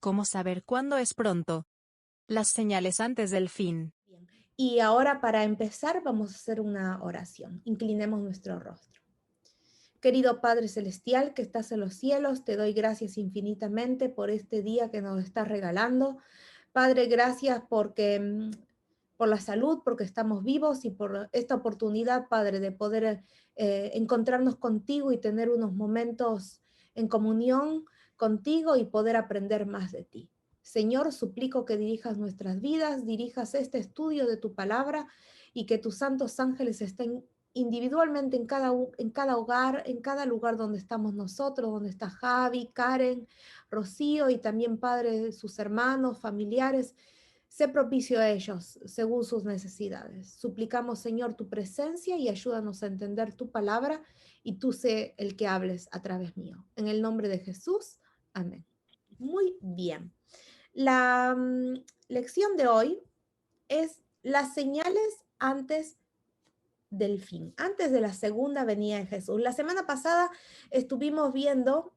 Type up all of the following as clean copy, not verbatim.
¿Cómo saber cuándo es pronto? Las señales antes del fin. Bien. Y ahora para empezar vamos a hacer una oración. Inclinemos nuestro rostro. Querido Padre Celestial que estás en los cielos, te doy gracias infinitamente por este día que nos estás regalando. Padre, gracias porque por la salud, porque estamos vivos y por esta oportunidad, Padre, de poder encontrarnos contigo y tener unos momentos en comunión contigo y poder aprender más de ti. Señor, suplico que dirijas nuestras vidas, dirijas este estudio de tu palabra y que tus santos ángeles estén individualmente en cada hogar, en cada lugar donde estamos nosotros, donde está Javi, Karen, Rocío y también, Padre, sus hermanos, familiares. Sé propicio a ellos según sus necesidades. Suplicamos, Señor, tu presencia y ayúdanos a entender tu palabra y tú sé el que hables a través mío. En el nombre de Jesús, amén. Muy bien. La lección de hoy es las señales antes del fin, antes de la segunda venida de Jesús. La semana pasada estuvimos viendo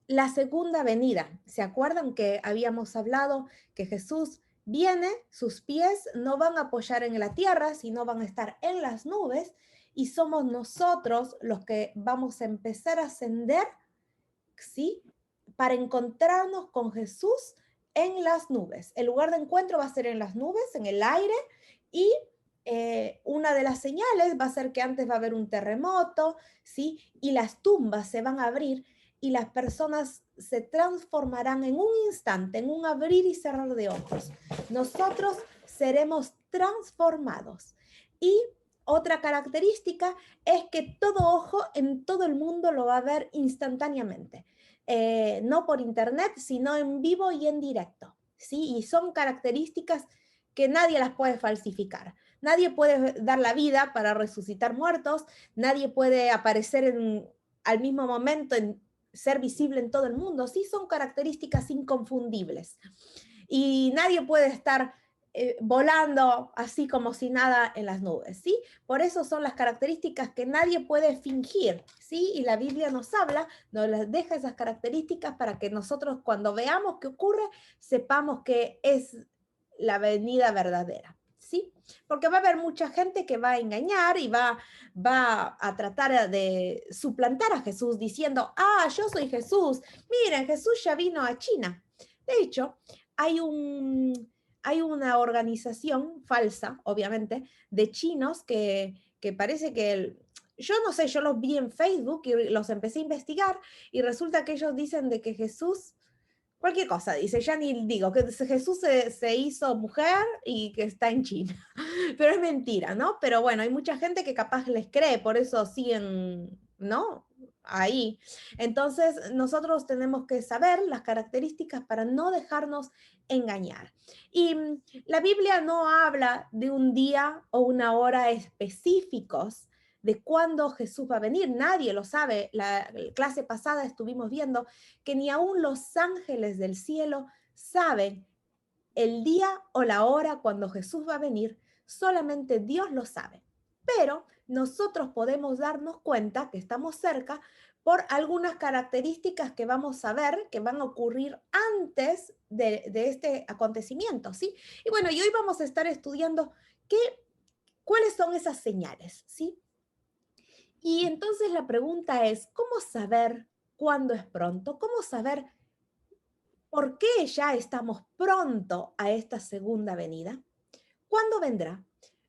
la segunda venida. ¿Se acuerdan que habíamos hablado que Jesús viene, sus pies no van a apoyar en la tierra, sino van a estar en las nubes y somos nosotros los que vamos a empezar a ascender, ¿sí? Para encontrarnos con Jesús en las nubes. El lugar de encuentro va a ser en las nubes, en el aire, y una de las señales va a ser que antes va a haber un terremoto, ¿sí? Y las tumbas se van a abrir y las personas se transformarán en un instante, en un abrir y cerrar de ojos. Nosotros seremos transformados. Y otra característica es que todo ojo en todo el mundo lo va a ver instantáneamente. No por internet, sino en vivo y en directo, ¿sí? Y son características que nadie las puede falsificar. Nadie puede dar la vida para resucitar muertos, nadie puede aparecer al mismo momento, ser visible en todo el mundo. Sí, son características inconfundibles. Y nadie puede estar volando así como si nada en las nubes, ¿sí? Por eso son las características que nadie puede fingir, ¿sí? Y la Biblia nos habla, nos las deja esas características para que nosotros cuando veamos qué ocurre, sepamos que es la venida verdadera, ¿sí? Porque va a haber mucha gente que va a engañar y va a tratar de suplantar a Jesús diciendo, yo soy Jesús, miren, Jesús ya vino a China. De hecho, hay hay una organización falsa, obviamente, de chinos que parece que yo no sé, yo los vi en Facebook y los empecé a investigar y resulta que ellos dicen de que Jesús, cualquier cosa, dice, ya ni digo, que Jesús se hizo mujer y que está en China, pero es mentira, ¿no? Pero bueno, hay mucha gente que capaz les cree, por eso siguen, ¿no? Ahí. Entonces, nosotros tenemos que saber las características para no dejarnos engañar. Y la Biblia no habla de un día o una hora específicos de cuándo Jesús va a venir. Nadie lo sabe. La clase pasada estuvimos viendo que ni aún los ángeles del cielo saben el día o la hora cuando Jesús va a venir. Solamente Dios lo sabe. Pero nosotros podemos darnos cuenta que estamos cerca por algunas características que vamos a ver que van a ocurrir antes de este acontecimiento, ¿sí? Y bueno, y hoy vamos a estar estudiando cuáles son esas señales, ¿sí? Y entonces la pregunta es, ¿cómo saber cuándo es pronto? ¿Cómo saber por qué ya estamos pronto a esta segunda venida? ¿Cuándo vendrá?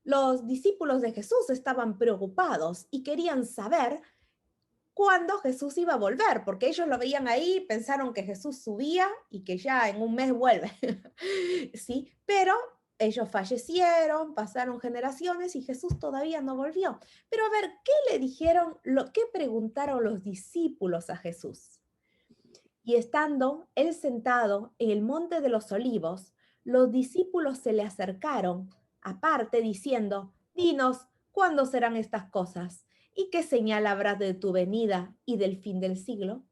Los discípulos de Jesús estaban preocupados y querían saber cuándo Jesús iba a volver, porque ellos lo veían ahí, pensaron que Jesús subía y que ya en un mes vuelve, ¿sí? Pero ellos fallecieron, pasaron generaciones y Jesús todavía no volvió. Pero a ver, ¿qué le dijeron, qué preguntaron los discípulos a Jesús? Y estando él sentado en el monte de los olivos, los discípulos se le acercaron, aparte, diciendo, dinos, ¿cuándo serán estas cosas? ¿Y qué señal habrá de tu venida y del fin del siglo?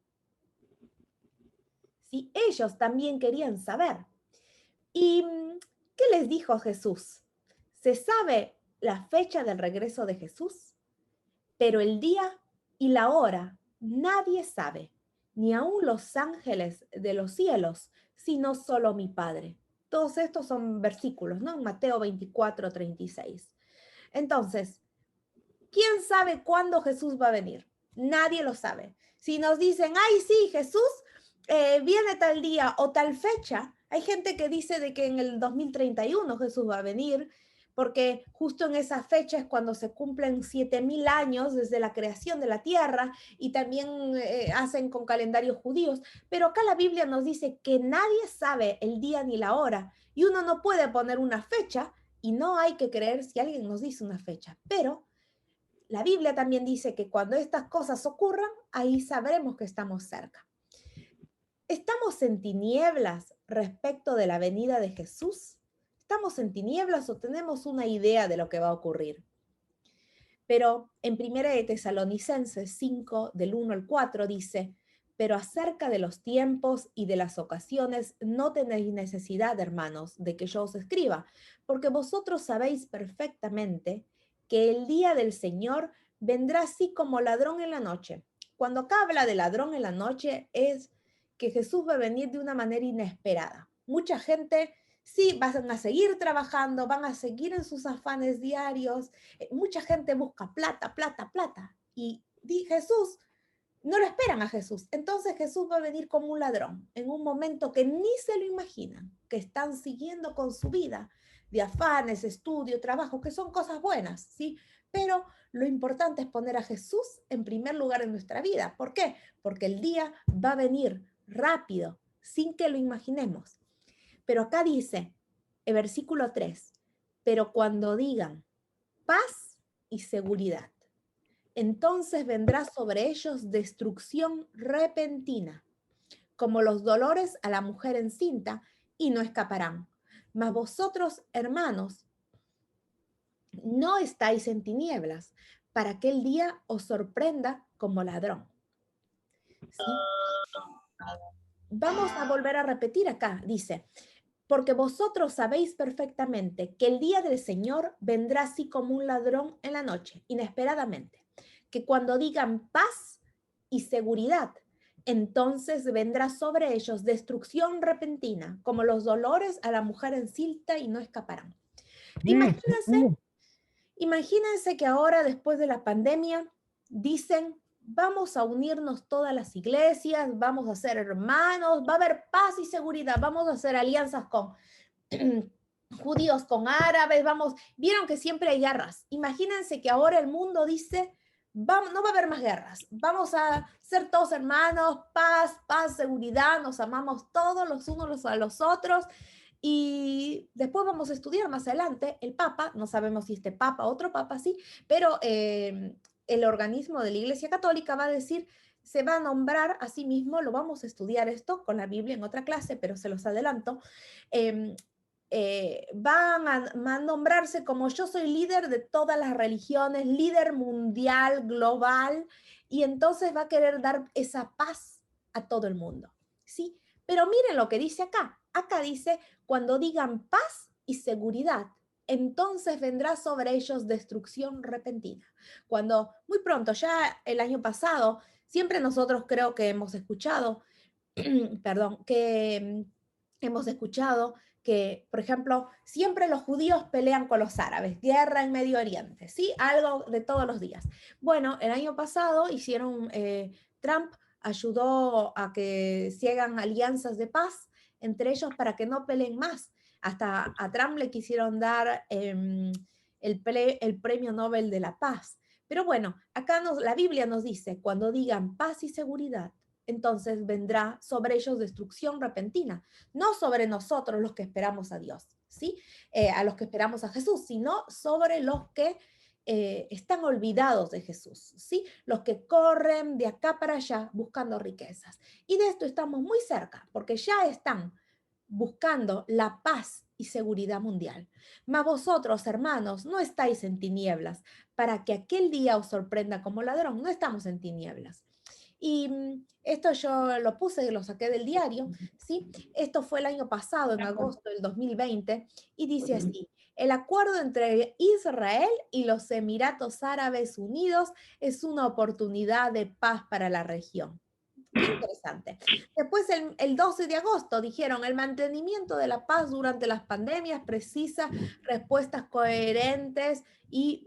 Si ellos también querían saber. ¿Y qué les dijo Jesús? Se sabe la fecha del regreso de Jesús, pero el día y la hora nadie sabe, ni aun los ángeles de los cielos, sino solo mi Padre. Todos estos son versículos, ¿no? Mateo 24:36. Entonces, ¿quién sabe cuándo Jesús va a venir? Nadie lo sabe. Si nos dicen, ay, sí, Jesús viene tal día o tal fecha, hay gente que dice de que en el 2031 Jesús va a venir, porque justo en esa fecha es cuando se cumplen 7000 años desde la creación de la tierra, y también hacen con calendarios judíos. Pero acá la Biblia nos dice que nadie sabe el día ni la hora, y uno no puede poner una fecha, y no hay que creer si alguien nos dice una fecha. Pero la Biblia también dice que cuando estas cosas ocurran, ahí sabremos que estamos cerca. ¿Estamos en tinieblas respecto de la venida de Jesús? ¿Estamos en tinieblas o tenemos una idea de lo que va a ocurrir? Pero en 1 de Tesalonicenses 5, del 1 al 4, dice, pero acerca de los tiempos y de las ocasiones no tenéis necesidad, hermanos, de que yo os escriba, porque vosotros sabéis perfectamente que el día del Señor vendrá así como ladrón en la noche. Cuando acá habla de ladrón en la noche es que Jesús va a venir de una manera inesperada. Mucha gente sí van a seguir trabajando, van a seguir en sus afanes diarios. Mucha gente busca plata, plata, plata. Y Jesús, no lo esperan a Jesús. Entonces Jesús va a venir como un ladrón en un momento que ni se lo imaginan, que están siguiendo con su vida de afanes, estudio, trabajo, que son cosas buenas, ¿sí? Pero lo importante es poner a Jesús en primer lugar en nuestra vida. ¿Por qué? Porque el día va a venir rápido, sin que lo imaginemos. Pero acá dice, el versículo 3, pero cuando digan paz y seguridad, entonces vendrá sobre ellos destrucción repentina, como los dolores a la mujer encinta, y no escaparán. Mas vosotros, hermanos, no estáis en tinieblas, para que el día os sorprenda como ladrón. ¿Sí? Vamos a volver a repetir acá, dice, porque vosotros sabéis perfectamente que el día del Señor vendrá así como un ladrón en la noche, inesperadamente, que cuando digan paz y seguridad, entonces vendrá sobre ellos destrucción repentina, como los dolores a la mujer encinta, y no escaparán. Imagínense que ahora, después de la pandemia, dicen, vamos a unirnos todas las iglesias, vamos a ser hermanos, va a haber paz y seguridad, vamos a hacer alianzas con judíos, con árabes, vieron que siempre hay guerras. Imagínense que ahora el mundo dice, no va a haber más guerras, vamos a ser todos hermanos, paz, paz, seguridad, nos amamos todos los unos a los otros. Y después vamos a estudiar más adelante, el Papa, no sabemos si este Papa, otro Papa, sí, pero el organismo de la Iglesia Católica va a decir, se va a nombrar a sí mismo, lo vamos a estudiar esto con la Biblia en otra clase, pero se los adelanto, van a nombrarse como yo soy líder de todas las religiones, líder mundial, global, y entonces va a querer dar esa paz a todo el mundo, ¿sí? Pero miren lo que dice acá. Acá dice, cuando digan paz y seguridad, entonces vendrá sobre ellos destrucción repentina. Cuando muy pronto, ya el año pasado, siempre nosotros creo que hemos escuchado, perdón, que hemos escuchado que, por ejemplo, siempre los judíos pelean con los árabes, guerra en Medio Oriente, ¿sí? Algo de todos los días. Bueno, el año pasado Trump ayudó a que se hagan alianzas de paz entre ellos para que no peleen más. Hasta a Trump le quisieron dar el premio Nobel de la Paz. Pero bueno, acá la Biblia nos dice, cuando digan paz y seguridad, entonces vendrá sobre ellos destrucción repentina, no sobre nosotros los que esperamos a Dios, ¿sí? A los que esperamos a Jesús, sino sobre los que están olvidados de Jesús, ¿sí? Los que corren de acá para allá buscando riquezas. Y de esto estamos muy cerca, porque ya están buscando la paz y seguridad mundial. Mas vosotros, hermanos, no estáis en tinieblas, para que aquel día os sorprenda como ladrón. No estamos en tinieblas. Y esto yo lo puse, lo saqué del diario, ¿sí? Esto fue el año pasado, en agosto del 2020, y dice así, el acuerdo entre Israel y los Emiratos Árabes Unidos es una oportunidad de paz para la región. Qué interesante. Después, el 12 de agosto, dijeron, el mantenimiento de la paz durante las pandemias precisa respuestas coherentes y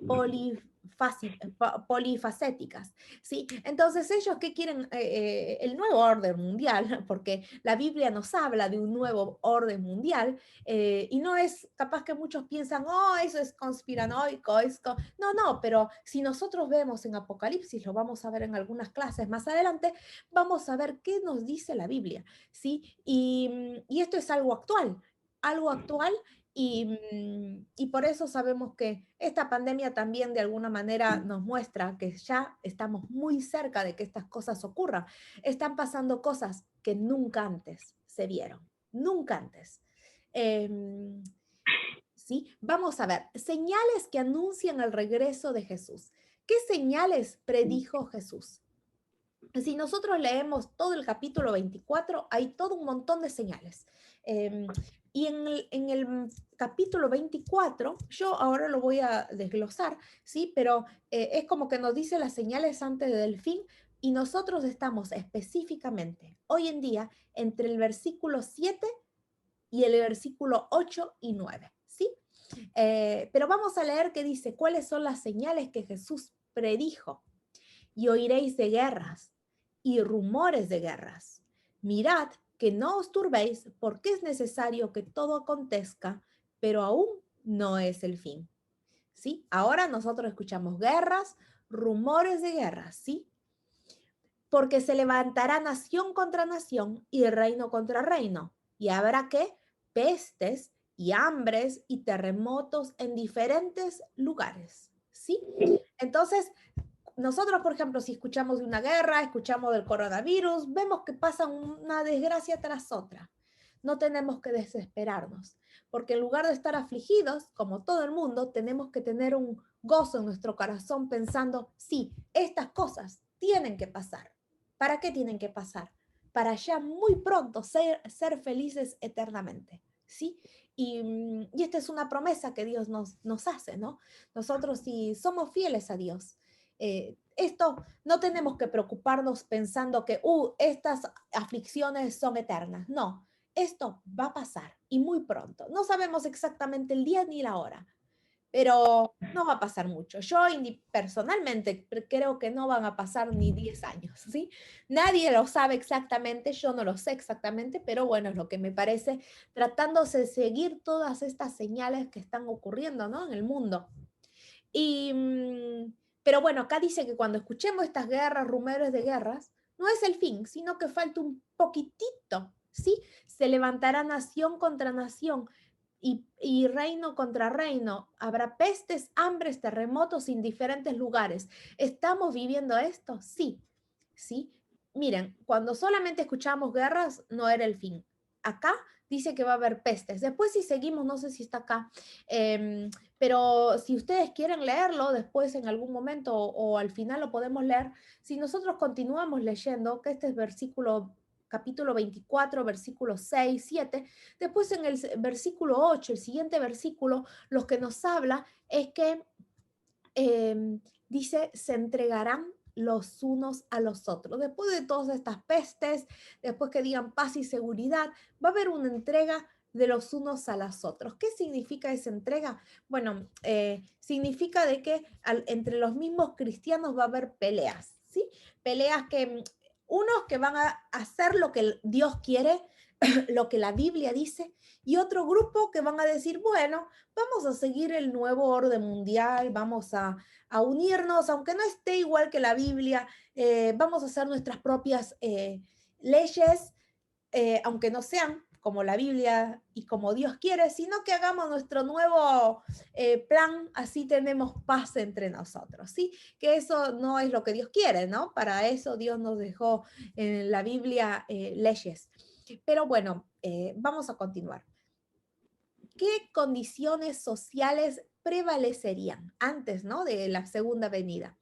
polifacéticas, ¿sí? Entonces, ellos, ¿qué quieren? El nuevo orden mundial, porque la Biblia nos habla de un nuevo orden mundial, y no es capaz que muchos piensan, oh, eso es conspiranoico, no, no, pero si nosotros vemos en Apocalipsis, lo vamos a ver en algunas clases más adelante, vamos a ver qué nos dice la Biblia, ¿sí? Y esto es algo actual y por eso sabemos que esta pandemia también de alguna manera nos muestra que ya estamos muy cerca de que estas cosas ocurran. Están pasando cosas que nunca antes se vieron, nunca antes. Em, ¿Sí? Vamos a ver, señales que anuncian el regreso de Jesús. ¿Qué señales predijo Jesús? Si nosotros leemos todo el capítulo 24, hay todo un montón de señales. Eh, y en el capítulo 24, yo ahora lo voy a desglosar, ¿sí? Pero es como que nos dice las señales antes del fin y nosotros estamos específicamente hoy en día entre el versículo 7 y el versículo 8 y 9, ¿sí? Pero vamos a leer qué dice, cuáles son las señales que Jesús predijo. Y oiréis de guerras y rumores de guerras. Mirad que no os turbéis, porque es necesario que todo acontezca, pero aún no es el fin. ¿Sí? Ahora nosotros escuchamos guerras, rumores de guerras, ¿sí? Porque se levantará nación contra nación y reino contra reino. Y habrá que pestes y hambres y terremotos en diferentes lugares, ¿sí? Entonces, nosotros, por ejemplo, si escuchamos de una guerra, escuchamos del coronavirus, vemos que pasa una desgracia tras otra. No tenemos que desesperarnos, porque en lugar de estar afligidos, como todo el mundo, tenemos que tener un gozo en nuestro corazón pensando, sí, estas cosas tienen que pasar. ¿Para qué tienen que pasar? Para ya muy pronto ser felices eternamente, ¿sí? Y esta es una promesa que Dios nos hace, ¿no? Nosotros si somos fieles a Dios, esto no tenemos que preocuparnos pensando que estas aflicciones son eternas. No, esto va a pasar y muy pronto. No sabemos exactamente el día ni la hora, pero no va a pasar mucho. Yo personalmente creo que no van a pasar ni 10 años, ¿sí? Nadie lo sabe exactamente, yo no lo sé exactamente, pero bueno, es lo que me parece, tratándose de seguir todas estas señales que están ocurriendo, ¿no? En el mundo. Y, pero bueno, acá dice que cuando escuchemos estas guerras, rumores de guerras, no es el fin, sino que falta un poquitito, ¿sí? Se levantará nación contra nación y reino contra reino. Habrá pestes, hambres, terremotos en diferentes lugares. ¿Estamos viviendo esto? Sí, sí. Miren, cuando solamente escuchamos guerras, no era el fin. Acá dice que va a haber pestes. Después si seguimos, no sé si está acá, pero si ustedes quieren leerlo después en algún momento o al final lo podemos leer, si nosotros continuamos leyendo, que este es capítulo 24, versículos 6, 7, después en el versículo 8, el siguiente versículo, lo que nos habla es que dice, se entregarán los unos a los otros. Después de todas estas pestes, después que digan paz y seguridad, va a haber una entrega de los unos a los otros. ¿Qué significa esa entrega? Bueno, significa de que entre los mismos cristianos va a haber peleas, ¿sí? Peleas que unos que van a hacer lo que Dios quiere, lo que la Biblia dice, y otro grupo que van a decir, bueno, vamos a seguir el nuevo orden mundial, vamos a unirnos, aunque no esté igual que la Biblia, vamos a hacer nuestras propias leyes, aunque no sean como la Biblia y como Dios quiere, sino que hagamos nuestro nuevo plan, así tenemos paz entre nosotros, ¿sí? Que eso no es lo que Dios quiere, ¿no? Para eso Dios nos dejó en la Biblia leyes. Pero bueno, vamos a continuar. ¿Qué condiciones sociales prevalecerían antes, ¿no? De la segunda venida?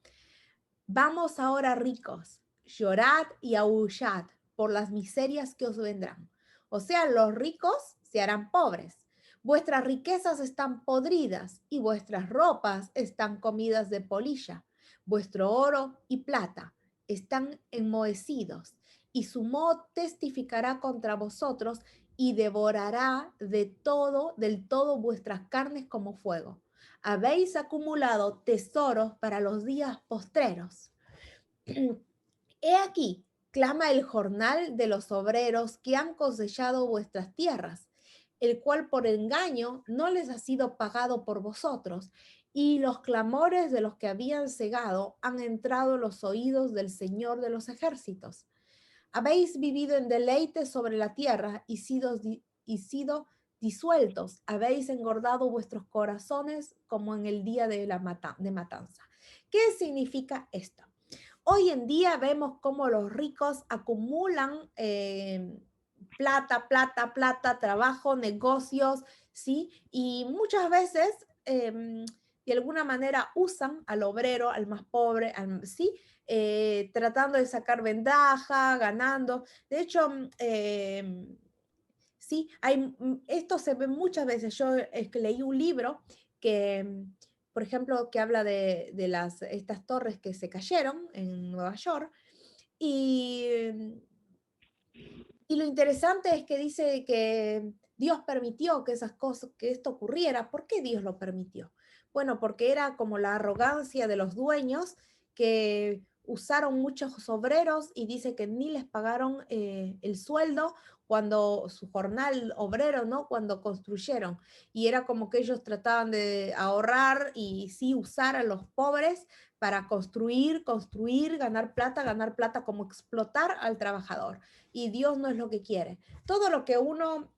Vamos ahora ricos, llorad y aullad por las miserias que os vendrán. O sea, los ricos se harán pobres. Vuestras riquezas están podridas y vuestras ropas están comidas de polilla. Vuestro oro y plata están enmohecidos y su moho testificará contra vosotros y devorará del todo vuestras carnes como fuego. Habéis acumulado tesoros para los días postreros. He aquí, clama el jornal de los obreros que han cosechado vuestras tierras, el cual por engaño no les ha sido pagado por vosotros, y los clamores de los que habían cegado han entrado en los oídos del Señor de los ejércitos. Habéis vivido en deleite sobre la tierra y sido disueltos. Habéis engordado vuestros corazones como en el día de matanza. ¿Qué significa esto? Hoy en día vemos cómo los ricos acumulan plata, plata, plata, trabajo, negocios, ¿sí? Y muchas veces, de alguna manera, usan al obrero, al más pobre, ¿sí? Tratando de sacar ventaja, ganando. De hecho, sí, esto se ve muchas veces. Yo leí un libro que, por ejemplo, que habla de estas torres que se cayeron en Nueva York. Y, y lo interesante es que dice que Dios permitió que esas cosas, que esto ocurriera. ¿Por qué Dios lo permitió? Bueno, porque era como la arrogancia de los dueños que usaron muchos obreros y dice que ni les pagaron el sueldo cuando su jornal obrero, ¿no? Cuando construyeron. Y era como que ellos trataban de ahorrar y sí usar a los pobres para construir, construir, ganar plata, como explotar al trabajador. Y Dios no es lo que quiere. Todo lo que uno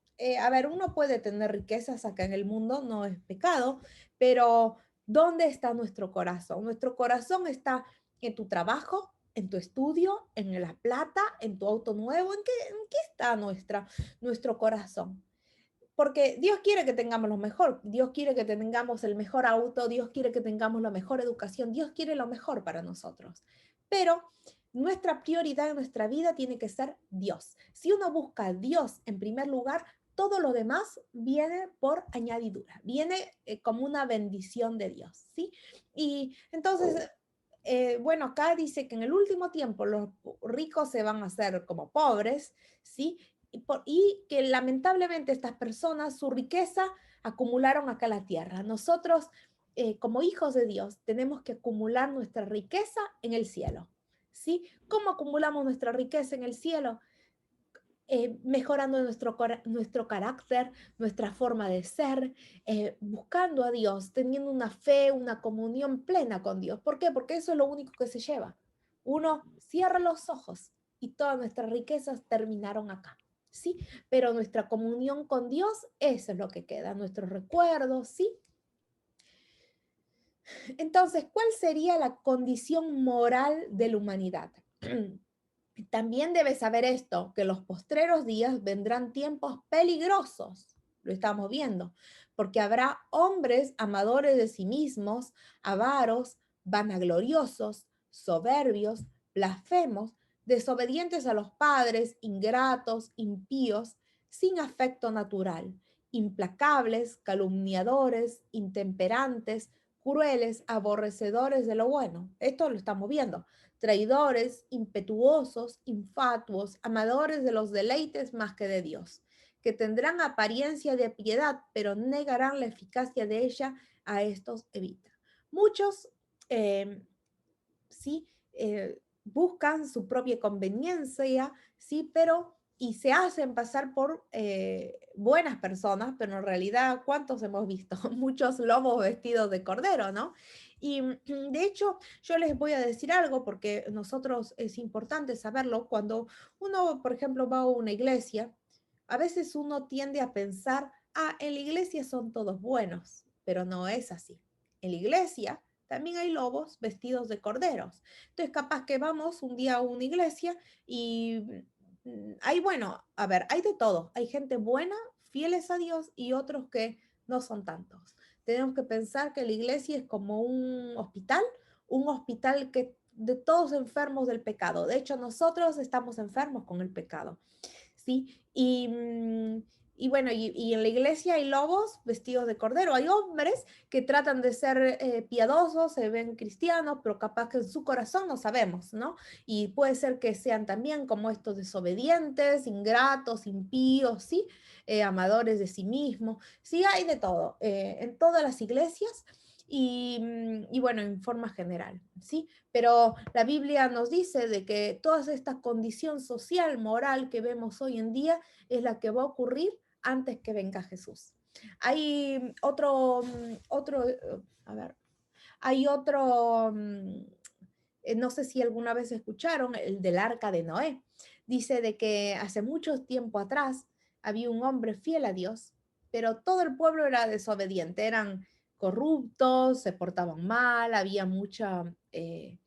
puede tener riquezas acá en el mundo, no es pecado, pero ¿dónde está nuestro corazón? Nuestro corazón está en tu trabajo, en tu estudio, en la plata, en tu auto nuevo. ¿En qué está nuestro corazón? Porque Dios quiere que tengamos lo mejor, Dios quiere que tengamos el mejor auto, Dios quiere que tengamos la mejor educación, Dios quiere lo mejor para nosotros. Pero nuestra prioridad en nuestra vida tiene que ser Dios. Si uno busca a Dios en primer lugar, todo lo demás viene por añadidura, viene como una bendición de Dios, ¿sí? Y entonces, bueno, acá dice que en el último tiempo los ricos se van a hacer como pobres, ¿sí? Y que lamentablemente estas personas, su riqueza, acumularon acá la tierra. Nosotros, como hijos de Dios, tenemos que acumular nuestra riqueza en el cielo. ¿Sí? ¿Cómo acumulamos nuestra riqueza en el cielo? Mejorando nuestro carácter, nuestra forma de ser, buscando a Dios, teniendo una fe, una comunión plena con Dios. ¿Por qué? Porque eso es lo único que se lleva. Uno cierra los ojos y todas nuestras riquezas terminaron acá. ¿Sí? Pero nuestra comunión con Dios, eso es lo que queda, nuestros recuerdos, ¿sí? Entonces, ¿cuál sería la condición moral de la humanidad? También debes saber esto, que los postreros días vendrán tiempos peligrosos, lo estamos viendo, porque habrá hombres amadores de sí mismos, avaros, vanagloriosos, soberbios, blasfemos, desobedientes a los padres, ingratos, impíos, sin afecto natural, implacables, calumniadores, intemperantes, crueles, aborrecedores de lo bueno. Esto lo estamos viendo. Traidores, impetuosos, infatuos, amadores de los deleites más que de Dios, que tendrán apariencia de piedad, pero negarán la eficacia de ella. A estos evita. Muchos, sí, buscan su propia conveniencia, sí, pero y se hacen pasar por buenas personas, pero en realidad, ¿cuántos hemos visto? Muchos lobos vestidos de cordero, ¿no? Y de hecho, yo les voy a decir algo porque nosotros es importante saberlo. Cuando uno, por ejemplo, va a una iglesia, a veces uno tiende a pensar, en la iglesia son todos buenos, pero no es así. En la iglesia también hay lobos vestidos de corderos. Entonces, capaz que vamos un día a una iglesia y hay, bueno, a ver, hay de todo. Hay gente buena, fieles a Dios y otros que no son tantos. Tenemos que pensar que la iglesia es como un hospital que de todos enfermos del pecado. De hecho, nosotros estamos enfermos con el pecado, ¿sí? Y bueno, y en la iglesia hay lobos vestidos de cordero. Hay hombres que tratan de ser piadosos, se ven cristianos, pero capaz que en su corazón no sabemos, ¿no? Y puede ser que sean también como estos desobedientes, ingratos, impíos, ¿sí? Amadores de sí mismos. Sí, hay de todo en todas las iglesias y bueno, en forma general, ¿sí? Pero la Biblia nos dice de que toda esta condición social, moral que vemos hoy en día es la que va a ocurrir antes que venga Jesús. Hay a ver, hay otro, no sé si alguna vez escucharon, el del arca de Noé. Dice de que hace mucho tiempo atrás había un hombre fiel a Dios, pero todo el pueblo era desobediente, eran corruptos, se portaban mal, había mucha, em,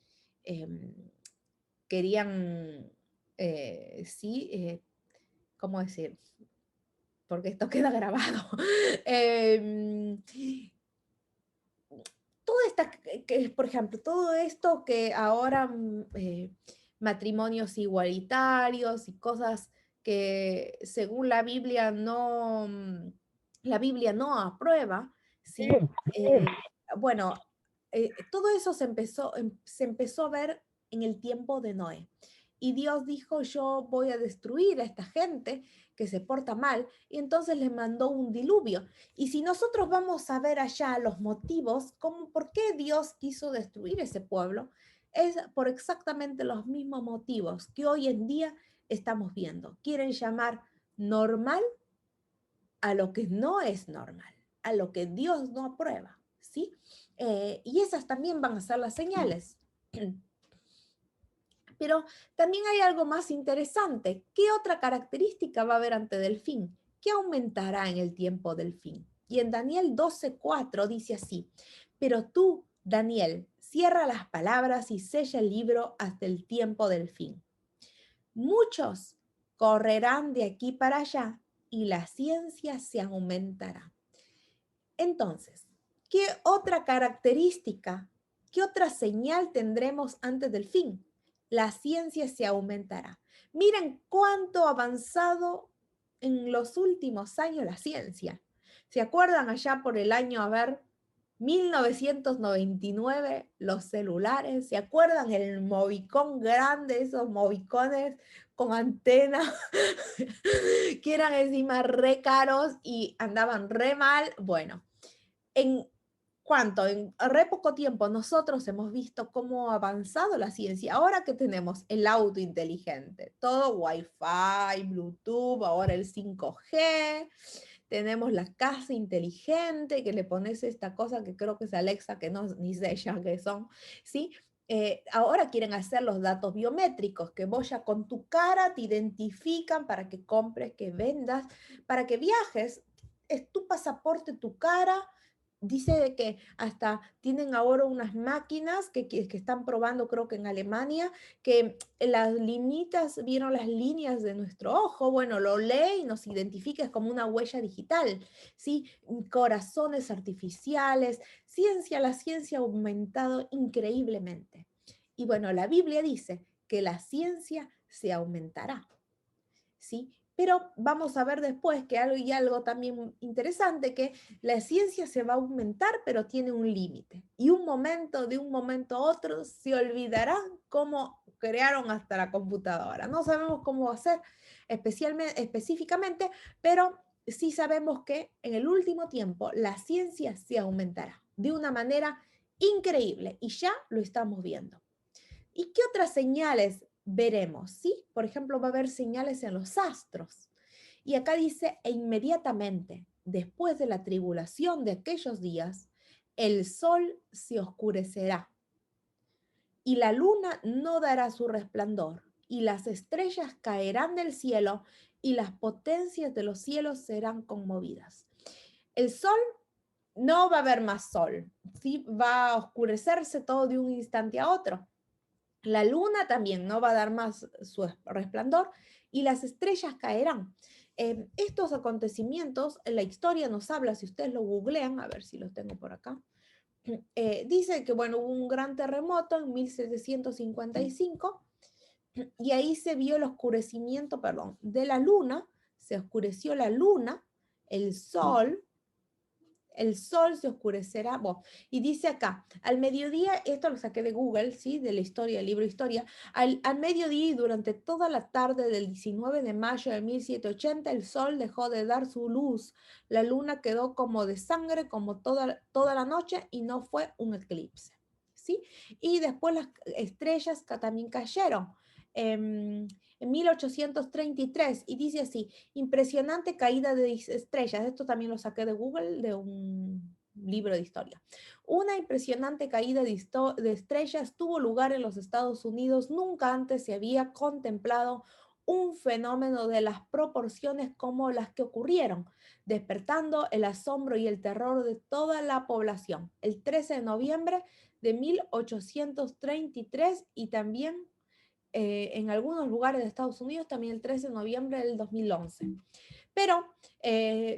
querían, sí, ¿cómo decir? Porque esto queda grabado. Em, Toda esta, por ejemplo, todo esto que ahora matrimonios igualitarios y cosas que según la Biblia no aprueba, ¿sí? Bueno, todo eso se empezó a ver en el tiempo de Noé. Y Dios dijo, yo voy a destruir a esta gente que se porta mal, y entonces les mandó un diluvio. Y si nosotros vamos a ver allá los motivos, por qué Dios quiso destruir ese pueblo, es por exactamente los mismos motivos que hoy en día estamos viendo. Quieren llamar normal a lo que no es normal, a lo que Dios no aprueba, ¿sí? Y esas también van a ser las señales. Pero también hay algo más interesante. ¿Qué otra característica va a haber antes del fin? ¿Qué aumentará en el tiempo del fin? Y en Daniel 12:4 dice así, pero tú, Daniel, cierra las palabras y sella el libro hasta el tiempo del fin. Muchos correrán de aquí para allá y la ciencia se aumentará. Entonces, ¿qué otra característica, qué otra señal tendremos antes del fin? La ciencia se aumentará. Miren cuánto ha avanzado en los últimos años la ciencia. ¿Se acuerdan allá por el año, a ver, 1999, los celulares? ¿Se acuerdan el movicón grande, esos movicones con antena que eran encima re caros y andaban re mal? Bueno, en en re poco tiempo nosotros hemos visto cómo ha avanzado la ciencia. Ahora que tenemos el auto inteligente, todo Wi-Fi, Bluetooth, ahora el 5G, tenemos la casa inteligente que le pones esta cosa que creo que es Alexa, que no ni sé ya qué son, ¿sí? Ahora quieren hacer los datos biométricos, que vos ya con tu cara te identifican para que compres, que vendas, para que viajes. Es tu pasaporte, tu cara. Dice de que hasta tienen ahora unas máquinas que están probando, creo que en Alemania, que las linitas, vieron las líneas de nuestro ojo, bueno, lo lee y nos identifica, es como una huella digital, ¿sí? Corazones artificiales, la ciencia ha aumentado increíblemente. Y bueno, la Biblia dice que la ciencia se aumentará, ¿sí? Pero vamos a ver después que algo también interesante, que la ciencia se va a aumentar, pero tiene un límite. Y de un momento a otro, se olvidarán cómo crearon hasta la computadora. No sabemos cómo va a ser específicamente, pero sí sabemos que en el último tiempo la ciencia se aumentará de una manera increíble y ya lo estamos viendo. ¿Y qué otras señales veremos? ¿Sí? Por ejemplo, va a haber señales en los astros. Y acá dice, e inmediatamente, después de la tribulación de aquellos días, el sol se oscurecerá y la luna no dará su resplandor y las estrellas caerán del cielo y las potencias de los cielos serán conmovidas. El sol no va a haber más sol, ¿sí? Va a oscurecerse todo de un instante a otro. La luna también no va a dar más su resplandor y las estrellas caerán. Estos acontecimientos, la historia nos habla, si ustedes lo googlean, a ver si los tengo por acá, dice que bueno, hubo un gran terremoto en 1755 y ahí se vio el oscurecimiento, perdón, de la luna, se oscureció la luna, el sol, el sol se oscurecerá. Bueno, y dice acá, al mediodía, esto lo saqué de Google, ¿sí? De la historia, el libro Historia, al mediodía y durante toda la tarde del 19 de mayo de 1780, el sol dejó de dar su luz. La luna quedó como de sangre, como toda la noche, y no fue un eclipse, ¿sí? Y después las estrellas también cayeron. En 1833, y dice así, impresionante caída de estrellas. Esto también lo saqué de Google, de un libro de historia. Una impresionante caída de estrellas tuvo lugar en los Estados Unidos. Nunca antes se había contemplado un fenómeno de las proporciones como las que ocurrieron, despertando el asombro y el terror de toda la población. El 13 de noviembre de 1833 y también en algunos lugares de Estados Unidos también el 13 de noviembre del 2011. Pero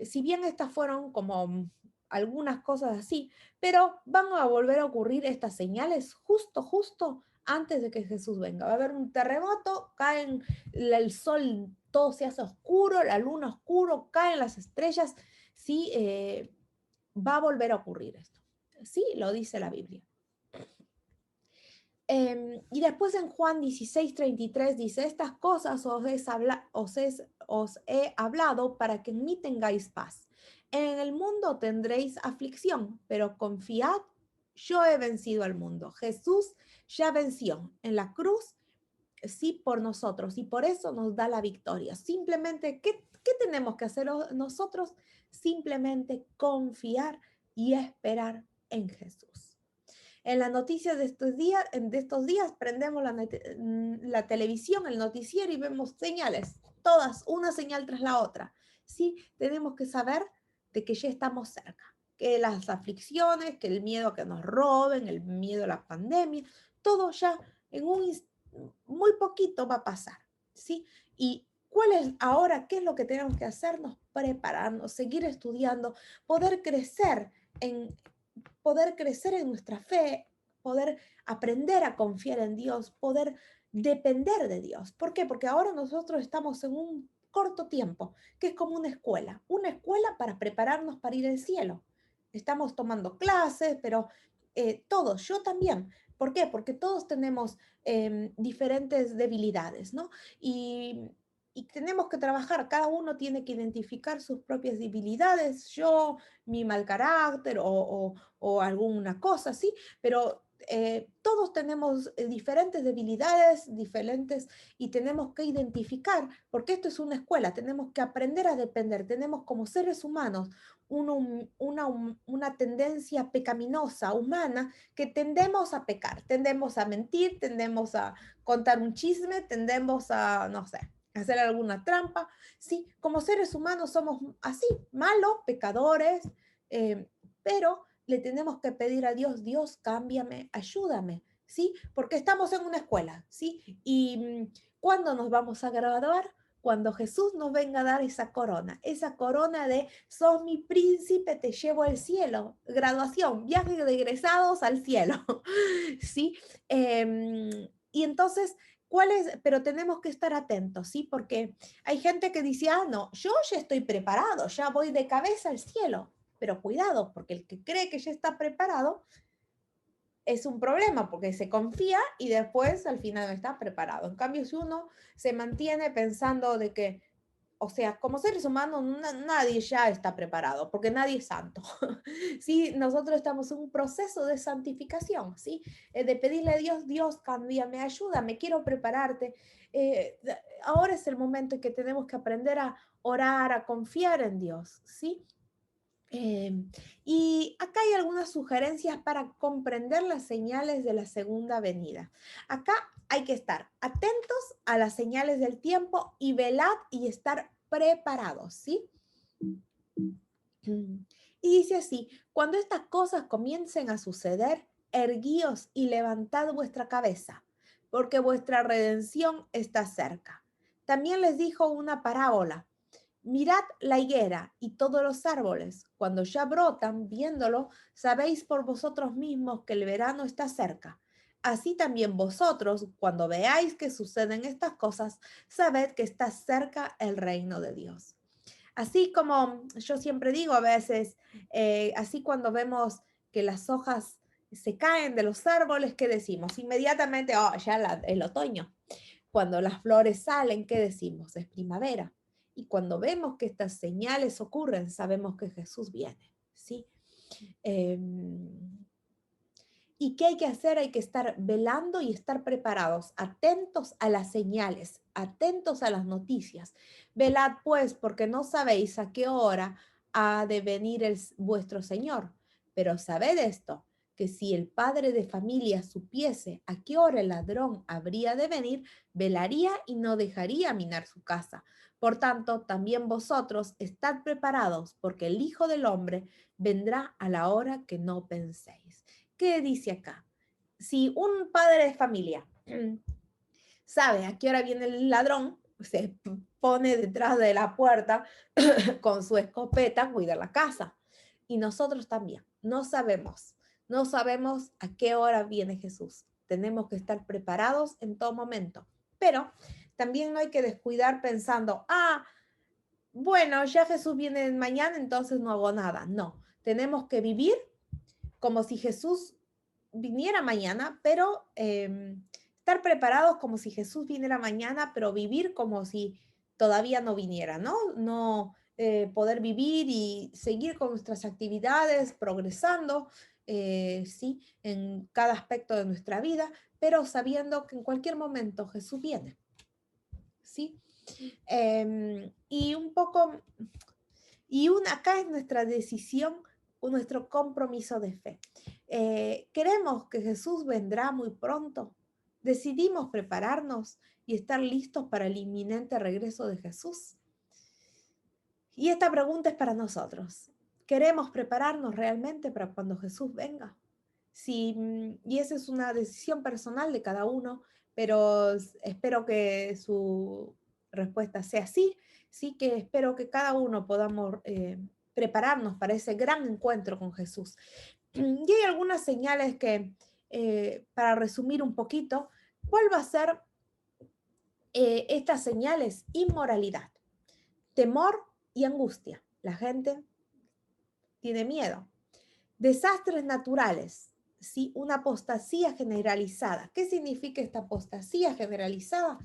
si bien estas fueron como algunas cosas así, pero van a volver a ocurrir estas señales justo antes de que Jesús venga. Va a haber un terremoto, caen el sol, todo se hace oscuro, la luna oscuro, caen las estrellas, sí, va a volver a ocurrir esto. Sí, lo dice la Biblia. Y después en Juan 16:33 dice, estas cosas os he hablado para que en mí tengáis paz. En el mundo tendréis aflicción, pero confiad, yo he vencido al mundo. Jesús ya venció en la cruz, sí, por nosotros, y por eso nos da la victoria. Simplemente, ¿qué tenemos que hacer nosotros? Simplemente confiar y esperar en Jesús. En las noticias de estos días prendemos la televisión, el noticiero y vemos señales, todas, una señal tras la otra. Sí, tenemos que saber de que ya estamos cerca, que las aflicciones, que el miedo a que nos roben, el miedo a la pandemia, todo ya en muy poquito va a pasar, ¿sí? Y ¿cuál es ahora? ¿Qué es lo que tenemos que hacernos? Prepararnos, seguir estudiando, poder crecer en, poder crecer en nuestra fe, poder aprender a confiar en Dios, poder depender de Dios. ¿Por qué? Porque ahora nosotros estamos en un corto tiempo, que es como una escuela para prepararnos para ir al cielo. Estamos tomando clases, pero todos, yo también. ¿Por qué? Porque todos tenemos diferentes debilidades, ¿no? Y tenemos que trabajar, cada uno tiene que identificar sus propias debilidades, yo, mi mal carácter o alguna cosa así, pero todos tenemos diferentes debilidades, diferentes, y tenemos que identificar, porque esto es una escuela, tenemos que aprender a depender, tenemos como seres humanos una tendencia pecaminosa, humana, que tendemos a pecar, tendemos a mentir, tendemos a contar un chisme, tendemos a, no sé, hacer alguna trampa, ¿sí? Como seres humanos somos así, malos, pecadores, pero le tenemos que pedir a Dios, Dios, cámbiame, ayúdame, ¿sí? Porque estamos en una escuela, ¿sí? Y ¿cuándo nos vamos a graduar? Cuando Jesús nos venga a dar esa corona de sos mi príncipe, te llevo al cielo, graduación, viaje de egresados al cielo, ¿sí? Y entonces, ¿cuál es? Pero tenemos que estar atentos, ¿sí? Porque hay gente que dice, ah, no, yo ya estoy preparado, ya voy de cabeza al cielo. Pero cuidado, porque el que cree que ya está preparado es un problema, porque se confía y después al final no está preparado. En cambio, si uno se mantiene pensando de que, o sea, como seres humanos, nadie ya está preparado, porque nadie es santo. Sí, nosotros estamos en un proceso de santificación, ¿sí? De pedirle a Dios, Dios, cámbiame, ayúdame, quiero prepararte. Ahora es el momento en que tenemos que aprender a orar, a confiar en Dios, ¿sí? Y acá hay algunas sugerencias para comprender las señales de la segunda venida. Acá hay que estar atentos a las señales del tiempo y velad y estar preparados, ¿sí? Y dice así, cuando estas cosas comiencen a suceder, erguíos y levantad vuestra cabeza, porque vuestra redención está cerca. También les dijo una parábola. Mirad la higuera y todos los árboles, cuando ya brotan, viéndolo, sabéis por vosotros mismos que el verano está cerca. Así también vosotros, cuando veáis que suceden estas cosas, sabed que está cerca el reino de Dios. Así como yo siempre digo a veces, así cuando vemos que las hojas se caen de los árboles, ¿qué decimos? Inmediatamente, oh, ya el otoño. Cuando las flores salen, ¿qué decimos? Es primavera. Y cuando vemos que estas señales ocurren, sabemos que Jesús viene, ¿sí? ¿Y qué hay que hacer? Hay que estar velando y estar preparados, atentos a las señales, atentos a las noticias. Velad pues, porque no sabéis a qué hora ha de venir vuestro Señor. Pero sabed esto, que si el padre de familia supiese a qué hora el ladrón habría de venir, velaría y no dejaría minar su casa. Por tanto, también vosotros estad preparados, porque el Hijo del Hombre vendrá a la hora que no penséis. ¿Qué dice acá? Si un padre de familia sabe a qué hora viene el ladrón, se pone detrás de la puerta con su escopeta a cuidar la casa. Y nosotros también, no sabemos a qué hora viene Jesús. Tenemos que estar preparados en todo momento. Pero también no hay que descuidar pensando, bueno, ya Jesús viene mañana, entonces no hago nada. No, tenemos que vivir como si Jesús viniera mañana, pero estar preparados como si Jesús viniera mañana, pero vivir como si todavía no viniera, ¿no? No poder vivir y seguir con nuestras actividades, progresando, sí, en cada aspecto de nuestra vida, pero sabiendo que en cualquier momento Jesús viene, ¿sí? Y un poco, acá es nuestra decisión, nuestro compromiso de fe. Queremos que Jesús vendrá muy pronto. Decidimos prepararnos y estar listos para el inminente regreso de Jesús. Y esta pregunta es para nosotros. ¿Queremos prepararnos realmente para cuando Jesús venga? Sí, y esa es una decisión personal de cada uno, pero espero que su respuesta sea sí. Sí, que espero que cada uno podamos prepararnos para ese gran encuentro con Jesús. Y hay algunas señales que, para resumir un poquito, ¿cuál va a ser estas señales? Inmoralidad, temor y angustia. La gente tiene miedo. Desastres naturales, ¿sí? Una apostasía generalizada. ¿Qué significa esta apostasía generalizada?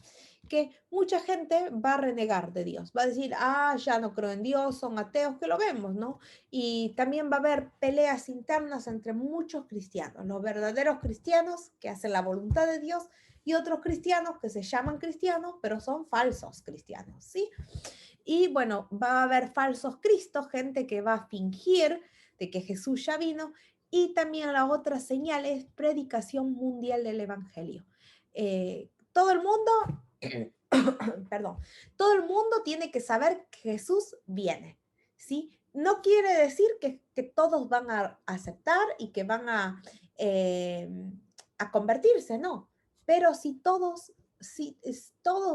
Que mucha gente va a renegar de Dios, va a decir, ya no creo en Dios, son ateos, que lo vemos, ¿no? Y también va a haber peleas internas entre muchos cristianos, los verdaderos cristianos que hacen la voluntad de Dios y otros cristianos que se llaman cristianos, pero son falsos cristianos, ¿sí? Y bueno, va a haber falsos cristos, gente que va a fingir de que Jesús ya vino, y también la otra señal es predicación mundial del Evangelio. Todo el mundo, perdón, todo el mundo tiene que saber que Jesús viene, ¿sí? No quiere decir que todos van a aceptar y que van a convertirse, no, pero si todos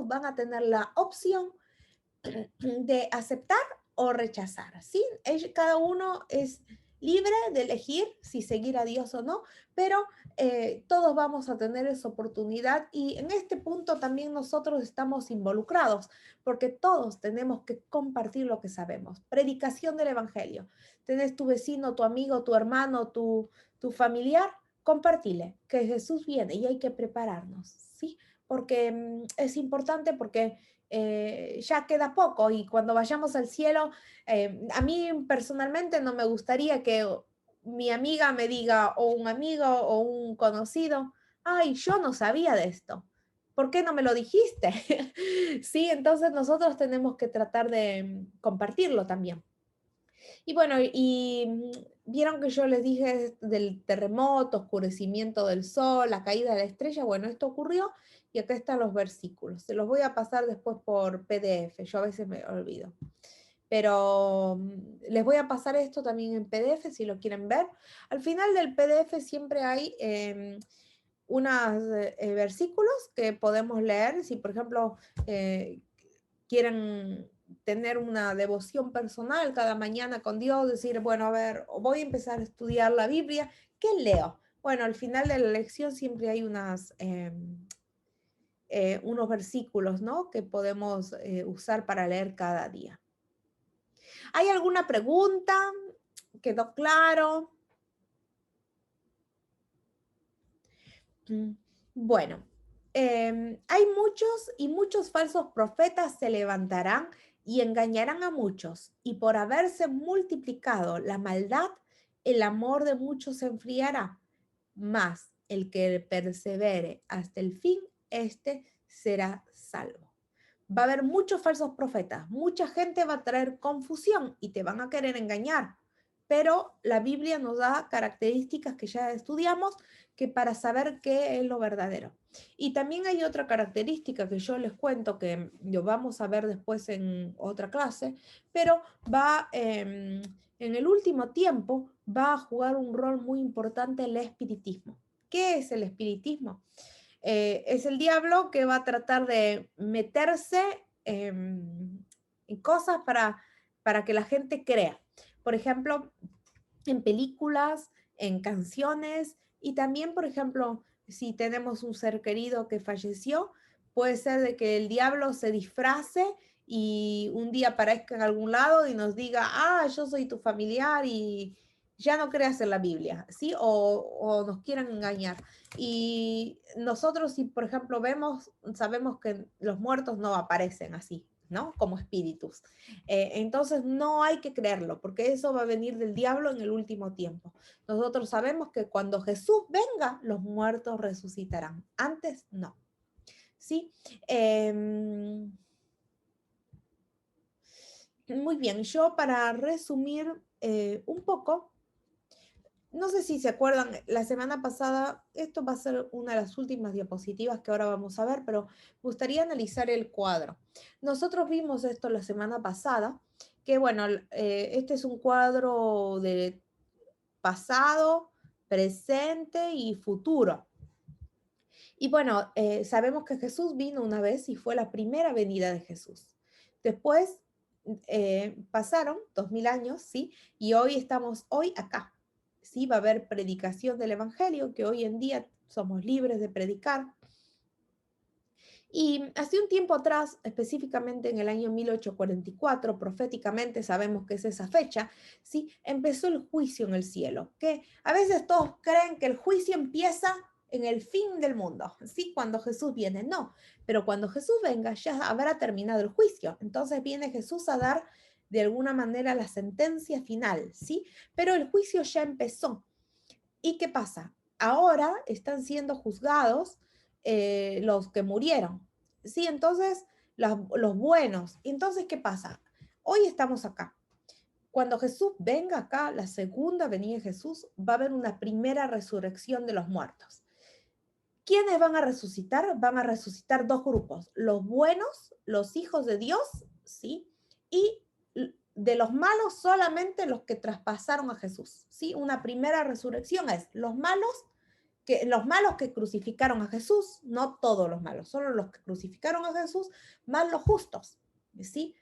van a tener la opción de aceptar o rechazar, ¿sí? Cada uno es libre de elegir si seguir a Dios o no, pero todos vamos a tener esa oportunidad y en este punto también nosotros estamos involucrados porque todos tenemos que compartir lo que sabemos. Predicación del Evangelio. Tenés tu vecino, tu amigo, tu hermano, tu familiar, compartile que Jesús viene y hay que prepararnos, ¿sí? Porque es importante porque ya queda poco y cuando vayamos al cielo, a mí personalmente no me gustaría que mi amiga me diga o un amigo o un conocido, ay, yo no sabía de esto. ¿Por qué no me lo dijiste? Sí, entonces nosotros tenemos que tratar de compartirlo también. Y bueno, vieron que yo les dije del terremoto, oscurecimiento del sol, la caída de la estrella. Bueno, esto ocurrió y acá están los versículos. Se los voy a pasar después por PDF. Yo a veces me olvido. Pero les voy a pasar esto también en PDF si lo quieren ver. Al final del PDF siempre hay unos versículos que podemos leer. Si, por ejemplo, quieren tener una devoción personal cada mañana con Dios, decir, bueno, a ver, voy a empezar a estudiar la Biblia, ¿qué leo? Bueno, al final de la lección siempre hay unos versículos, ¿no? Que podemos usar para leer cada día. ¿Hay alguna pregunta? ¿Quedó claro? Mm, Bueno, hay muchos y muchos falsos profetas se levantarán y engañarán a muchos, y por haberse multiplicado la maldad, el amor de muchos se enfriará. Mas el que persevere hasta el fin, este será salvo. Va a haber muchos falsos profetas, mucha gente va a traer confusión y te van a querer engañar, pero la Biblia nos da características que ya estudiamos que para saber qué es lo verdadero. Y también hay otra característica que yo les cuento que lo vamos a ver después en otra clase, pero va en el último tiempo va a jugar un rol muy importante el espiritismo. ¿Qué es el espiritismo? Es el diablo que va a tratar de meterse en cosas para que la gente crea. Por ejemplo, en películas, en canciones y también, por ejemplo, si tenemos un ser querido que falleció, puede ser de que el diablo se disfrace y un día aparezca en algún lado y nos diga, ah, yo soy tu familiar y ya no creas en la Biblia, ¿sí? O nos quieran engañar. Y nosotros, si por ejemplo vemos, sabemos que los muertos no aparecen así, ¿no? Como espíritus. Entonces no hay que creerlo, porque eso va a venir del diablo en el último tiempo. Nosotros sabemos que cuando Jesús venga, los muertos resucitarán. Antes no. ¿Sí? Muy bien, yo para resumir un poco, no sé si se acuerdan, la semana pasada, esto va a ser una de las últimas diapositivas que ahora vamos a ver, pero me gustaría analizar el cuadro. Nosotros vimos esto la semana pasada, que bueno, este es un cuadro de pasado, presente y futuro. Y bueno, sabemos que Jesús vino una vez y fue la primera venida de Jesús. Después pasaron 2000 años, ¿sí? Y hoy estamos hoy acá. Sí, va a haber predicación del Evangelio, que hoy en día somos libres de predicar. Y hace un tiempo atrás, específicamente en el año 1844, proféticamente sabemos que es esa fecha, ¿sí? Empezó el juicio en el cielo, que a veces todos creen que el juicio empieza en el fin del mundo, ¿sí? Cuando Jesús viene, no, pero cuando Jesús venga ya habrá terminado el juicio, entonces viene Jesús a dar de alguna manera la sentencia final, ¿sí? Pero el juicio ya empezó. ¿Y qué pasa? Ahora están siendo juzgados los que murieron, ¿sí? Entonces, los buenos. Entonces, ¿qué pasa? Hoy estamos acá. Cuando Jesús venga acá, la segunda venida de Jesús, va a haber una primera resurrección de los muertos. ¿Quiénes van a resucitar? Van a resucitar dos grupos, los buenos, los hijos de Dios, ¿sí? Y de los malos solamente los que traspasaron a Jesús, ¿sí? Una primera resurrección es los malos que crucificaron a Jesús, no todos los malos, solo los que crucificaron a Jesús, más los justos, ¿sí?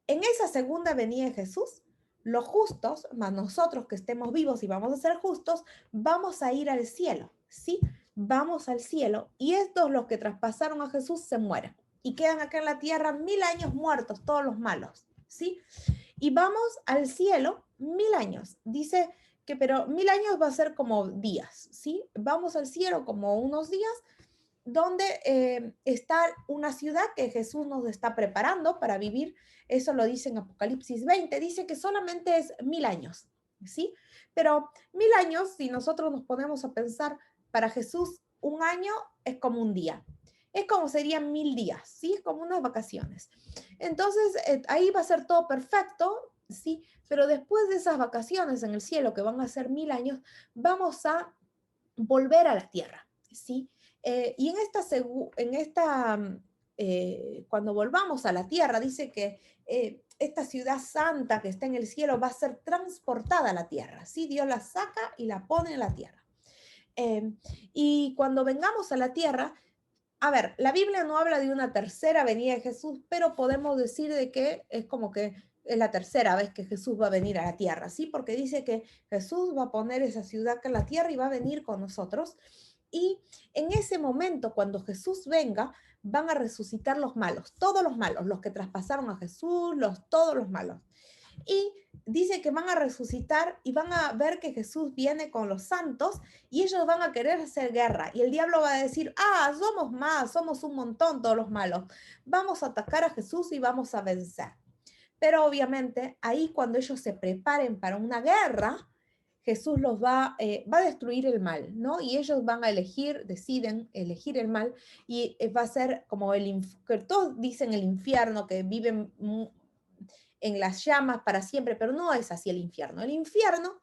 En esa segunda venida de Jesús, los justos, más nosotros que estemos vivos y vamos a ser justos, vamos a ir al cielo, ¿sí? Vamos al cielo y estos, los que traspasaron a Jesús, se mueren y quedan acá en la tierra 1000 años muertos, todos los malos, ¿sí? Y vamos al cielo 1000 años. Dice que, pero 1000 años va a ser como días, ¿sí? Vamos al cielo como unos días donde está una ciudad que Jesús nos está preparando para vivir. Eso lo dice en Apocalipsis 20. Dice que solamente es 1000 años, ¿sí? Pero 1000 años, si nosotros nos ponemos a pensar, para Jesús un año es como un día. Es como serían 1000 días, ¿sí? Es como unas vacaciones. Entonces, ahí va a ser todo perfecto, ¿sí? Pero después de esas vacaciones en el cielo, que van a ser 1000 años, vamos a volver a la tierra, ¿sí? Y cuando volvamos a la tierra, dice que esta ciudad santa que está en el cielo va a ser transportada a la tierra, ¿sí? Dios la saca y la pone en la tierra. Y cuando vengamos a la tierra, a ver, la Biblia no habla de una tercera venida de Jesús, pero podemos decir de que es como que es la tercera vez que Jesús va a venir a la tierra, ¿sí? Porque dice que Jesús va a poner esa ciudad acá en la tierra y va a venir con nosotros. Y en ese momento, cuando Jesús venga, van a resucitar los malos, todos los malos, los que traspasaron a Jesús, todos los malos. Y dice que van a resucitar y van a ver que Jesús viene con los santos y ellos van a querer hacer guerra. Y el diablo va a decir, somos más, somos un montón todos los malos. Vamos a atacar a Jesús y vamos a vencer. Pero obviamente ahí cuando ellos se preparen para una guerra, Jesús los va a destruir el mal, ¿no? Y ellos van a deciden elegir el mal y va a ser como que todos dicen el infierno, que viven en las llamas para siempre, pero no es así el infierno. El infierno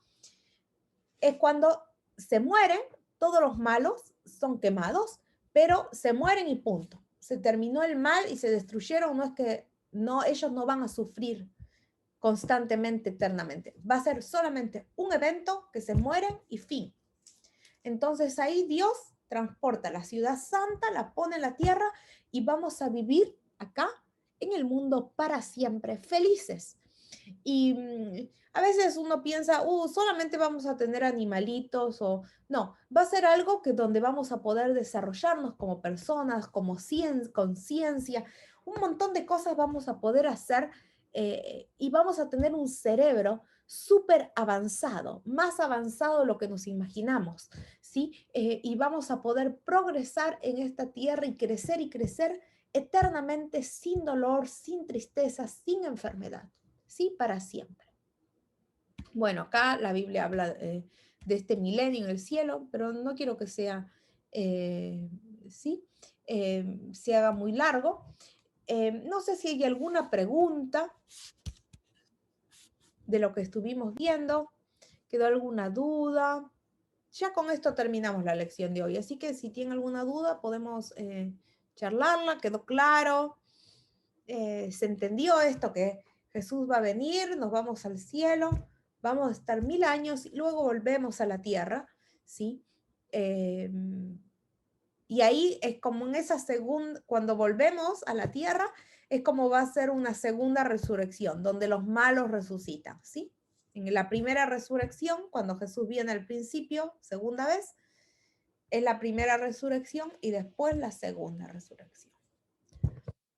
es cuando se mueren, todos los malos son quemados, pero se mueren y punto. Se terminó el mal y se destruyeron, no es que ellos no van a sufrir constantemente, eternamente. Va a ser solamente un evento que se mueren y fin. Entonces ahí Dios transporta la ciudad santa, la pone en la tierra y vamos a vivir acá en el mundo para siempre felices. Y a veces uno piensa, solamente vamos a tener animalitos o no, va a ser algo que donde vamos a poder desarrollarnos como personas, como conciencia, un montón de cosas vamos a poder hacer y vamos a tener un cerebro súper avanzado, más avanzado de lo que nos imaginamos, ¿sí? Y vamos a poder progresar en esta tierra y crecer eternamente sin dolor, sin tristeza, sin enfermedad, ¿sí? Para siempre. Bueno, acá la Biblia habla de este milenio en el cielo, pero no quiero que sea, ¿sí? Se haga muy largo. No sé si hay alguna pregunta de lo que estuvimos viendo, quedó alguna duda. Ya con esto terminamos la lección de hoy, así que si tienen alguna duda podemos charlarla, quedó claro, se entendió esto que Jesús va a venir, nos vamos al cielo, vamos a estar 1000 años y luego volvemos a la tierra, ¿sí? Y ahí es como en esa segunda, cuando volvemos a la tierra, es como va a ser una segunda resurrección, donde los malos resucitan, ¿sí? En la primera resurrección, cuando Jesús viene al principio, segunda vez, es la primera resurrección y después la segunda resurrección.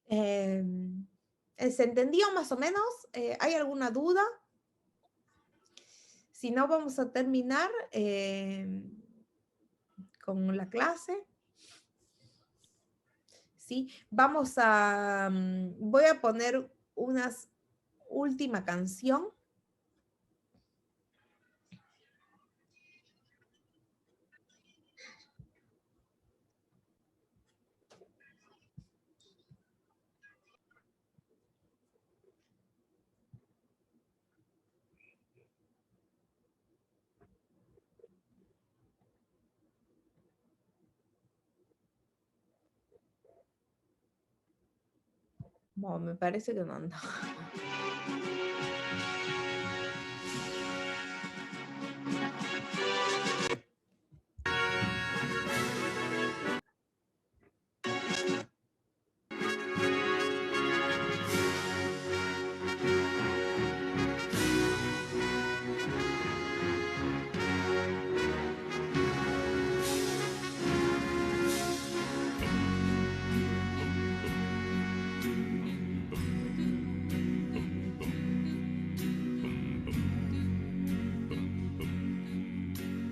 ¿Se entendió más o menos? ¿Hay alguna duda? Si no, vamos a terminar con la clase. ¿Sí? Voy a poner una última canción. Bueno, me parece que no anda.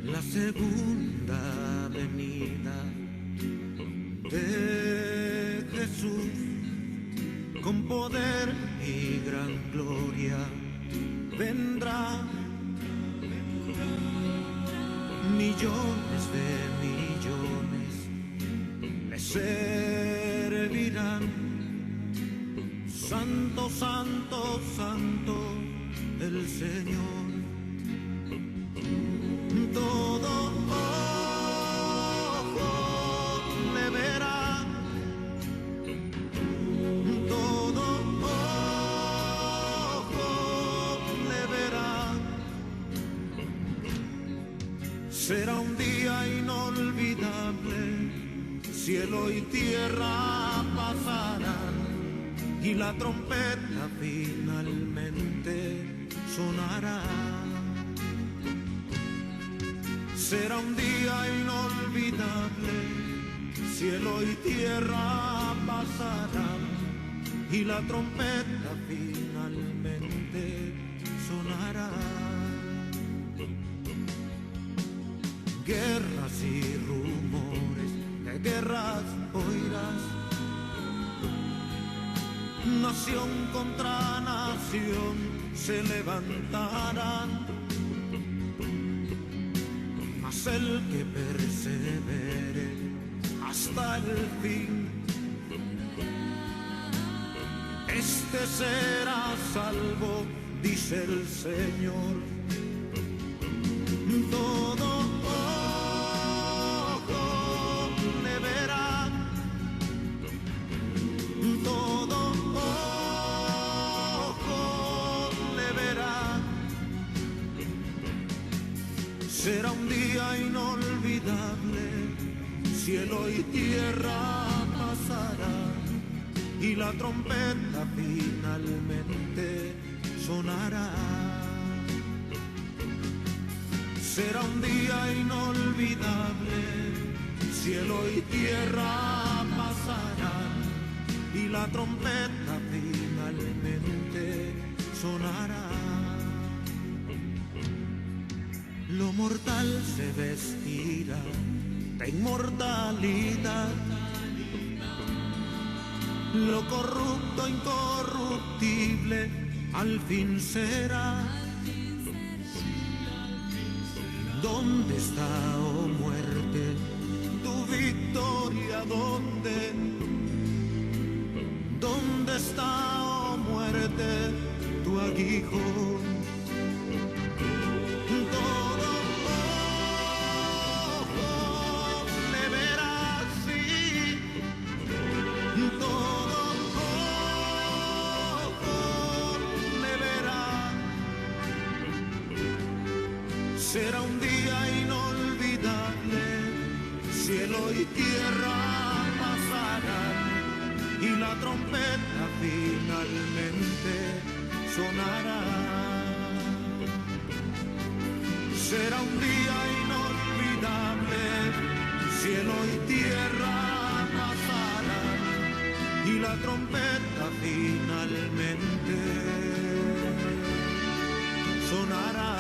La segunda venida de Jesús con poder y gran gloria vendrá. Millones de millones le servirán. Santo, santo, santo el Señor. Todo ojo le verá, todo ojo le verá. Será un día inolvidable, cielo y tierra pasarán y la trompeta finalmente sonará. Será un día inolvidable, cielo y tierra pasarán y la trompeta finalmente guerras y rumores de guerras oirás. Nación contra nación se levantarán, mas el que persevere hasta el fin, este será salvo, dice el Señor. Todo ojo le verá, todo ojo le verá. Será un día inolvidable, cielo y tierra pasarán y la trompeta finalmente sonará. Será un día inolvidable, cielo y tierra pasarán y la trompeta finalmente sonará. Lo mortal se vestirá de inmortalidad, lo corrupto incorruptible al fin será. ¿Dónde está, oh muerte, tu victoria? ¿Dónde? ¿Dónde está, oh muerte, tu aguijón? Todo ojo le verá, sí, todo ojo le verá. Será un día inolvidable, cielo y tierra pasarán y la trompeta finalmente sonará. Será un día inolvidable, cielo y tierra pasarán y la trompeta finalmente sonará.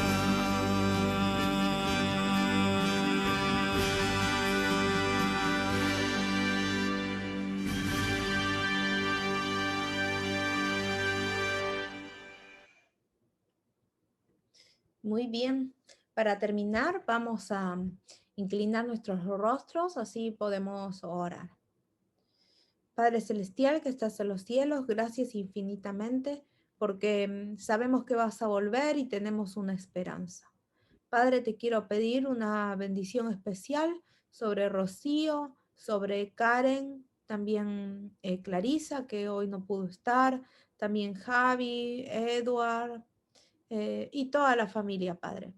Muy bien. Para terminar, vamos a inclinar nuestros rostros, así podemos orar. Padre Celestial que estás en los cielos, gracias infinitamente porque sabemos que vas a volver y tenemos una esperanza. Padre, te quiero pedir una bendición especial sobre Rocío, sobre Karen, también Clarisa, que hoy no pudo estar, también Javi, Edward, y toda la familia, Padre.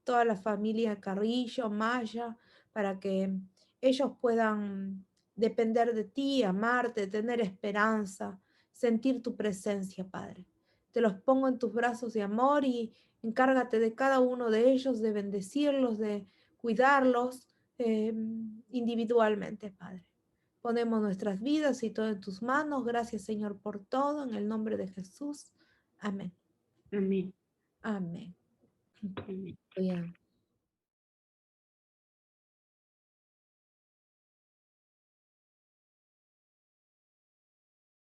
Toda la familia Carrillo, Maya, para que ellos puedan depender de ti, amarte, tener esperanza, sentir tu presencia, Padre. Te los pongo en tus brazos de amor y encárgate de cada uno de ellos, de bendecirlos, de cuidarlos individualmente, Padre. Ponemos nuestras vidas y todo en tus manos. Gracias, Señor, por todo. En el nombre de Jesús. Amén. Amén. Amén. Amén. Bien.